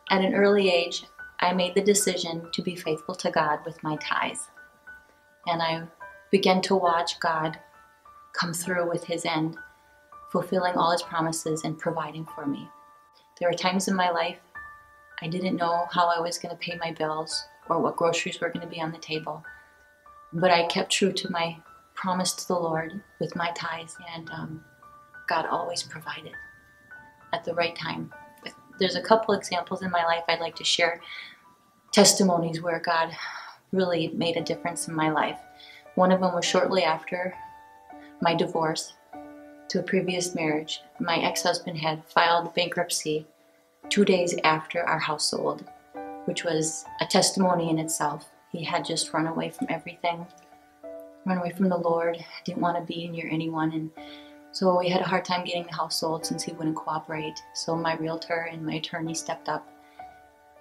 At an early age, I made the decision to be faithful to God with my tithes. And I began to watch God come through with his end, fulfilling all his promises and providing for me. There were times in my life I didn't know how I was going to pay my bills or what groceries were going to be on the table. But I kept true to my promise to the Lord with my tithes, and God always provided at the right time. There's a couple examples in my life I'd like to share, testimonies where God really made a difference in my life. One of them was shortly after my divorce to a previous marriage. My ex-husband had filed bankruptcy 2 days after our house sold, which was a testimony in itself. He had just run away from everything, run away from the Lord, didn't want to be near anyone, and so we had a hard time getting the house sold since he wouldn't cooperate. So my realtor and my attorney stepped up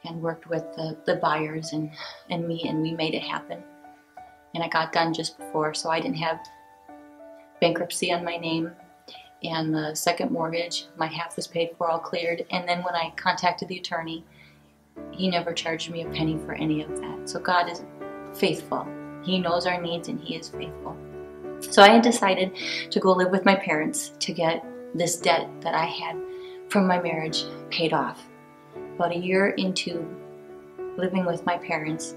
and worked with the buyers and me, and we made it happen. And it got done just before, so I didn't have bankruptcy on my name. And the second mortgage, my half was paid for, all cleared. And then when I contacted the attorney, he never charged me a penny for any of that. So God is faithful. He knows our needs and he is faithful. So I had decided to go live with my parents to get this debt that I had from my marriage paid off. About a year into living with my parents,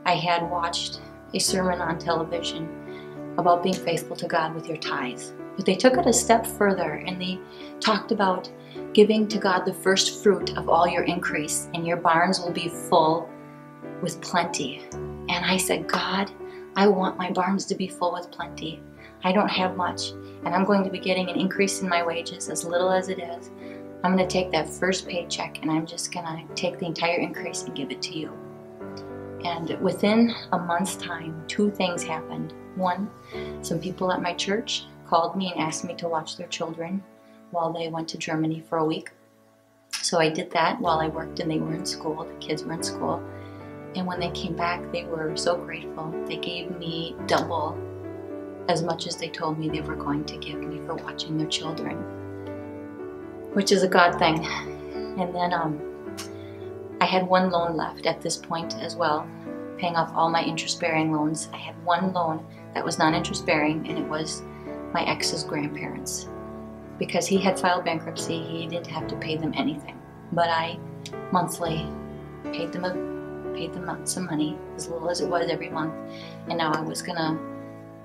I had watched a sermon on television about being faithful to God with your tithes. But they took it a step further and they talked about giving to God the first fruit of all your increase, and your barns will be full with plenty. And I said, God, I want my barns to be full with plenty. I don't have much, and I'm going to be getting an increase in my wages, as little as it is. I'm going to take that first paycheck and I'm just going to take the entire increase and give it to you. And within a month's time, 2 things happened. One, some people at my church called me and asked me to watch their children while they went to Germany for a week. So I did that while I worked and they were in school. The kids were in school. And when they came back, they were so grateful. They gave me double as much as they told me they were going to give me for watching their children, which is a God thing. And then I had one loan left at this point as well, paying off all my interest-bearing loans. I had one loan that was non-interest-bearing, and it was my ex's grandparents. Because he had filed bankruptcy, he didn't have to pay them anything. But I monthly paid them some money, as little as it was every month. And now I was gonna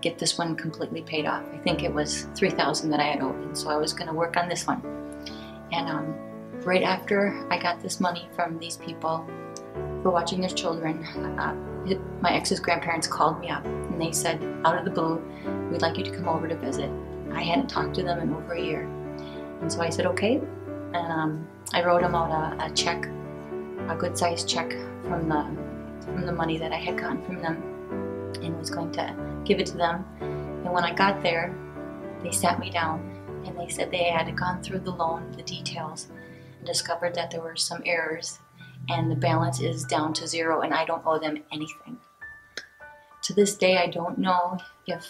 get this one completely paid off. I think it was $3,000 that I had owed, and so I was gonna work on this one. And right after I got this money from these people for watching their children, my ex's grandparents called me up and they said, out of the blue, we'd like you to come over to visit. I hadn't talked to them in over a year. And so I said, okay. And I wrote them out a check, a good sized check from the money that I had gotten from them, and was going to give it to them. And when I got there, they sat me down and they said they had gone through the loan, the details, and discovered that there were some errors and the balance is down to 0 and I don't owe them anything. To this day, I don't know if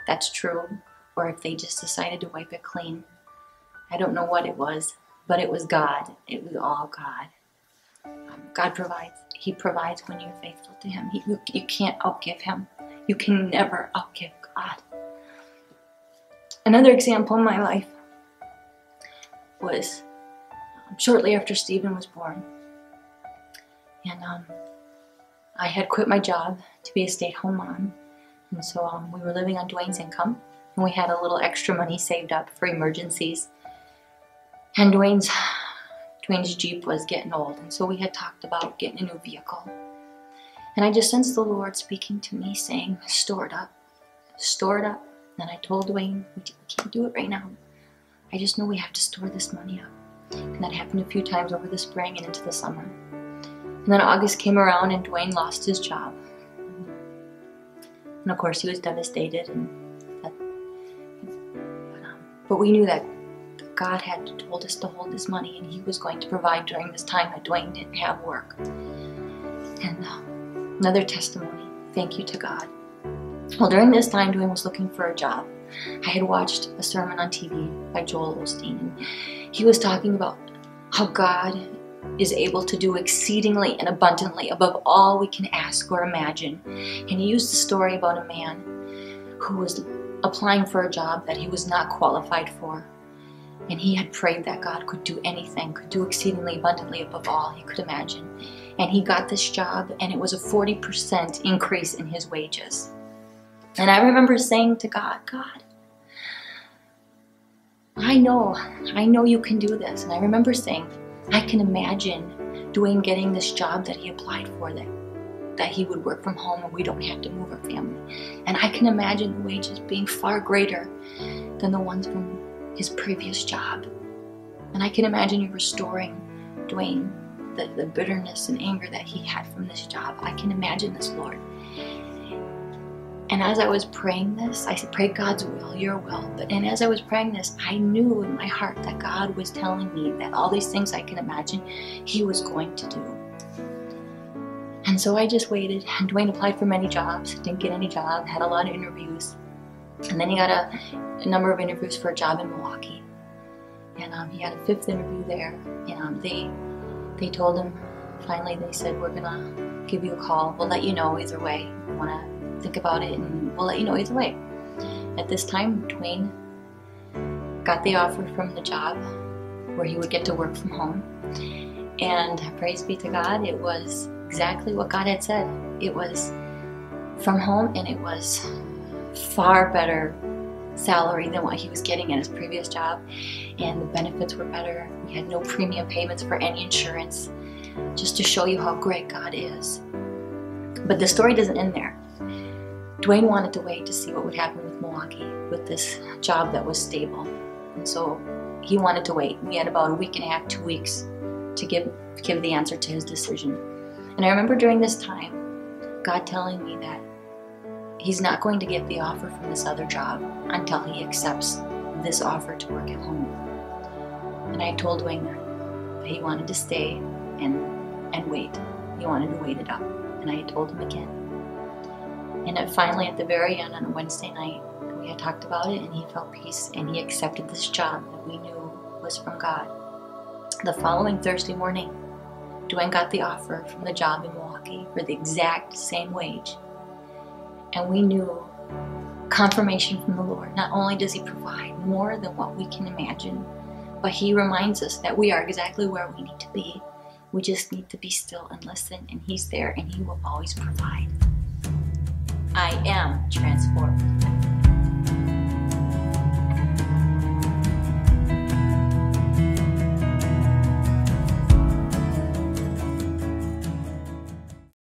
that's true or if they just decided to wipe it clean. I don't know what it was, but it was God. It was all God. God provides. He provides when you're faithful to him. You can't outgive him. You can never outgive God. Another example in my life was shortly after Stephen was born. And I had quit my job to be a stay-at-home mom. And so we were living on Dwayne's income. And we had a little extra money saved up for emergencies. And Dwayne's Jeep was getting old. And so we had talked about getting a new vehicle. And I just sensed the Lord speaking to me saying, store it up. Store it up. And I told Dwayne, we can't do it right now. I just know we have to store this money up. And that happened a few times over the spring and into the summer. And then August came around and Dwayne lost his job. And of course he was devastated. But we knew that God had told us to hold this money and he was going to provide during this time that Dwayne didn't have work. And another testimony, thank you to God. Well, during this time, Dwayne was looking for a job. I had watched a sermon on TV by Joel Osteen, and he was talking about how God is able to do exceedingly and abundantly above all we can ask or imagine. And he used a story about a man who was applying for a job that he was not qualified for. And he had prayed that God could do anything, could do exceedingly abundantly above all he could imagine. And he got this job, and it was a 40% increase in his wages. And I remember saying to God, God, I know you can do this. And I remember saying, I can imagine Dwayne getting this job that he applied for, that he would work from home and we don't have to move our family. And I can imagine the wages being far greater than the ones from his previous job. And I can imagine you restoring Dwayne the bitterness and anger that he had from this job. I can imagine this, Lord. And as I was praying this, I said, pray God's will, your will. And as I was praying this, I knew in my heart that God was telling me that all these things I can imagine, he was going to do. And so I just waited, and Dwayne applied for many jobs, didn't get any job, had a lot of interviews. And then he got a number of interviews for a job in Milwaukee. And he had a 5th interview there. And they told him, finally they said, we're gonna give you a call. We'll let you know either way. You wanna think about it, and we'll let you know either way. At this time, Dwayne got the offer from the job where he would get to work from home. And praise be to God, it was exactly what God had said. It was from home, and it was far better salary than what he was getting at his previous job, and the benefits were better. We had no premium payments for any insurance, just to show you how great God is. But the story doesn't end there. Dwayne wanted to wait to see what would happen with Milwaukee, with this job that was stable. And so he wanted to wait. We had about a week and a half, 2 weeks to give the answer to his decision. And I remember during this time, God telling me that he's not going to get the offer from this other job until he accepts this offer to work at home. And I told Dwayne that he wanted to stay and wait. He wanted to wait it out. And I had told him again. And finally, at the very end, on a Wednesday night, we had talked about it, and he felt peace, and he accepted this job that we knew was from God. The following Thursday morning, Dwayne got the offer from the job in Milwaukee for the exact same wage. And we knew confirmation from the Lord. Not only does he provide more than what we can imagine, but he reminds us that we are exactly where we need to be. We just need to be still and listen, and he's there, and he will always provide. I am transformed.